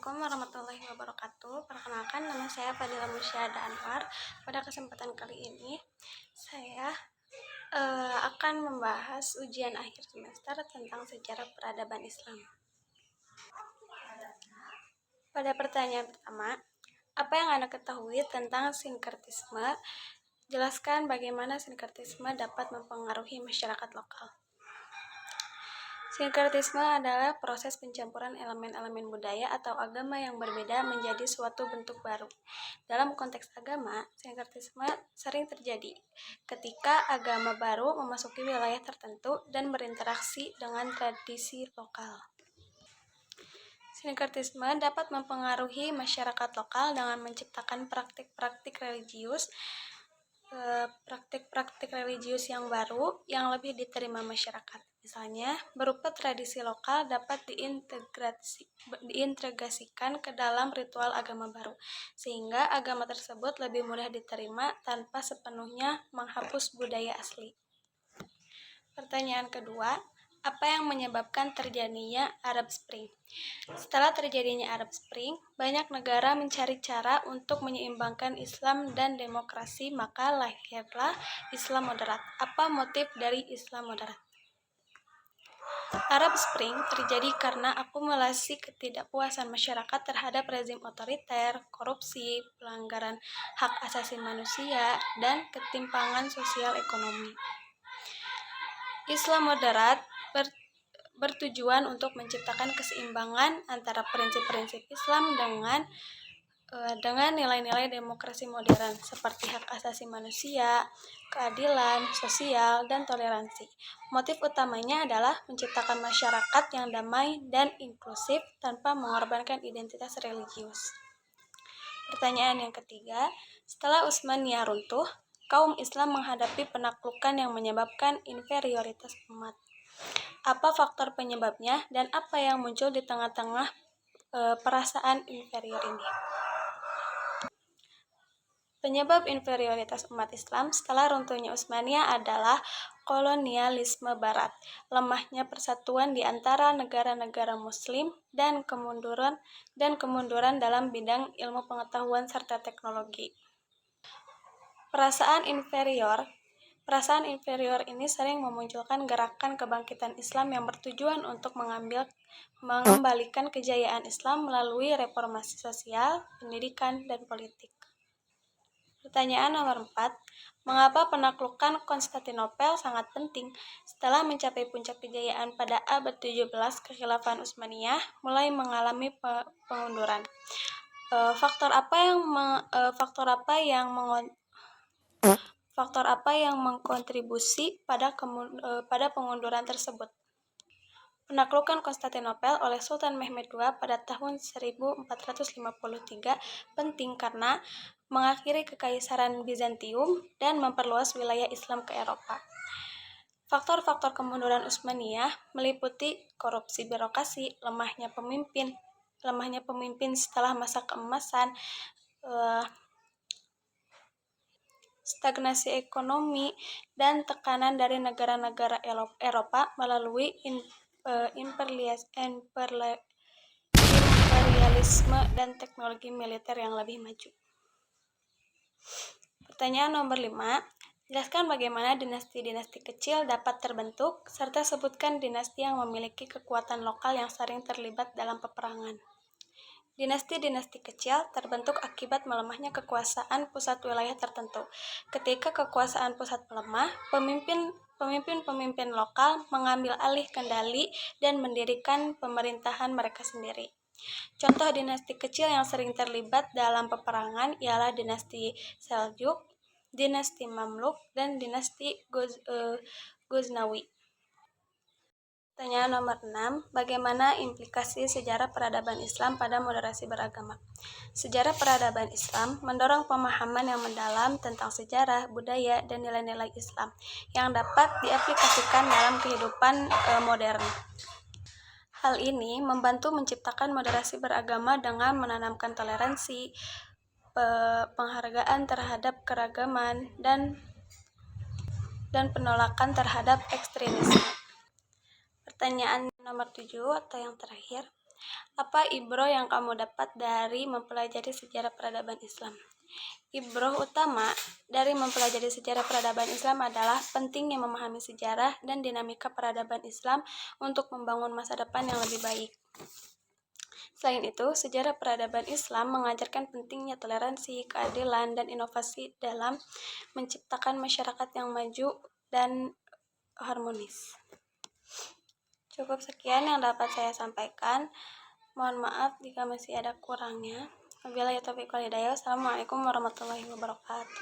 Assalamualaikum warahmatullahi wabarakatuh. Perkenalkan, nama saya Fadila Musyada Anwar. Pada kesempatan kali ini, saya akan membahas ujian akhir semester tentang sejarah peradaban Islam. Pada pertanyaan pertama, apa yang Anda ketahui tentang sinkretisme? Jelaskan bagaimana sinkretisme dapat mempengaruhi masyarakat lokal. Sinkretisme adalah proses pencampuran elemen-elemen budaya atau agama yang berbeda menjadi suatu bentuk baru. Dalam konteks agama, sinkretisme sering terjadi ketika agama baru memasuki wilayah tertentu dan berinteraksi dengan tradisi lokal. Sinkretisme dapat mempengaruhi masyarakat lokal dengan menciptakan praktik-praktik religius yang baru yang lebih diterima masyarakat. Misalnya, berupa tradisi lokal dapat diintegrasikan ke dalam ritual agama baru, sehingga agama tersebut lebih mudah diterima tanpa sepenuhnya menghapus budaya asli. Pertanyaan kedua, apa yang menyebabkan terjadinya Arab Spring? Setelah terjadinya Arab Spring, banyak negara mencari cara untuk menyeimbangkan Islam dan demokrasi, maka lahirlah Islam moderat. Apa motif dari Islam moderat? Arab Spring terjadi karena akumulasi ketidakpuasan masyarakat terhadap rezim otoriter, korupsi, pelanggaran hak asasi manusia, dan ketimpangan sosial ekonomi. Islam moderat bertujuan untuk menciptakan keseimbangan antara prinsip-prinsip Islam dengan nilai-nilai demokrasi modern seperti hak asasi manusia, keadilan sosial, dan toleransi. Motif utamanya adalah menciptakan masyarakat yang damai dan inklusif tanpa mengorbankan identitas religius. Pertanyaan yang ketiga, setelah Utsmaniyah runtuh, kaum Islam menghadapi penaklukan yang menyebabkan inferioritas umat. Apa faktor penyebabnya dan apa yang muncul di tengah-tengah perasaan inferior ini? Penyebab inferioritas umat Islam setelah runtuhnya Utsmaniyah adalah kolonialisme Barat, lemahnya persatuan di antara negara-negara Muslim, dan kemunduran dalam bidang ilmu pengetahuan serta teknologi. Perasaan inferior ini sering memunculkan gerakan kebangkitan Islam yang bertujuan untuk mengembalikan kejayaan Islam melalui reformasi sosial, pendidikan, dan politik. Pertanyaan nomor 4. Mengapa penaklukan Konstantinopel sangat penting? Setelah mencapai puncak kejayaan pada abad 17, kekhilafan Utsmaniyah mulai mengalami pengunduran. Faktor apa yang mengkontribusi pada pengunduran tersebut? Penaklukan Konstantinopel oleh Sultan Mehmed II pada tahun 1453 penting karena mengakhiri kekaisaran Bizantium dan memperluas wilayah Islam ke Eropa. Faktor-faktor kemunduran Utsmaniyah meliputi korupsi birokrasi, lemahnya pemimpin setelah masa keemasan, stagnasi ekonomi, dan tekanan dari negara-negara Eropa melalui imperialisme dan teknologi militer yang lebih maju. Pertanyaan nomor 5. Jelaskan bagaimana dinasti-dinasti kecil dapat terbentuk, serta sebutkan dinasti yang memiliki kekuatan lokal yang sering terlibat dalam peperangan. Dinasti-dinasti kecil terbentuk akibat melemahnya kekuasaan pusat wilayah tertentu. Ketika kekuasaan pusat melemah, pemimpin lokal mengambil alih kendali dan mendirikan pemerintahan mereka sendiri. Contoh dinasti kecil yang sering terlibat dalam peperangan ialah dinasti Seljuk, dinasti Mamluk, dan dinasti Ghaznawi. Pertanyaan nomor 6. Bagaimana implikasi sejarah peradaban Islam pada moderasi beragama? Sejarah peradaban Islam mendorong pemahaman yang mendalam tentang sejarah, budaya, dan nilai-nilai Islam yang dapat diaplikasikan dalam kehidupan modern. Hal ini membantu menciptakan moderasi beragama dengan menanamkan toleransi, penghargaan terhadap keragaman, dan penolakan terhadap ekstremisme. Pertanyaan nomor 7 atau yang terakhir. Apa ibroh yang kamu dapat dari mempelajari sejarah peradaban Islam? Ibroh utama dari mempelajari sejarah peradaban Islam adalah pentingnya memahami sejarah dan dinamika peradaban Islam untuk membangun masa depan yang lebih baik. Selain itu, sejarah peradaban Islam mengajarkan pentingnya toleransi, keadilan, dan inovasi dalam menciptakan masyarakat yang maju dan harmonis. Cukup sekian yang dapat saya sampaikan. Mohon maaf jika masih ada kurangnya. Wabillahi taufiq wal hidayah. Assalamualaikum warahmatullahi wabarakatuh.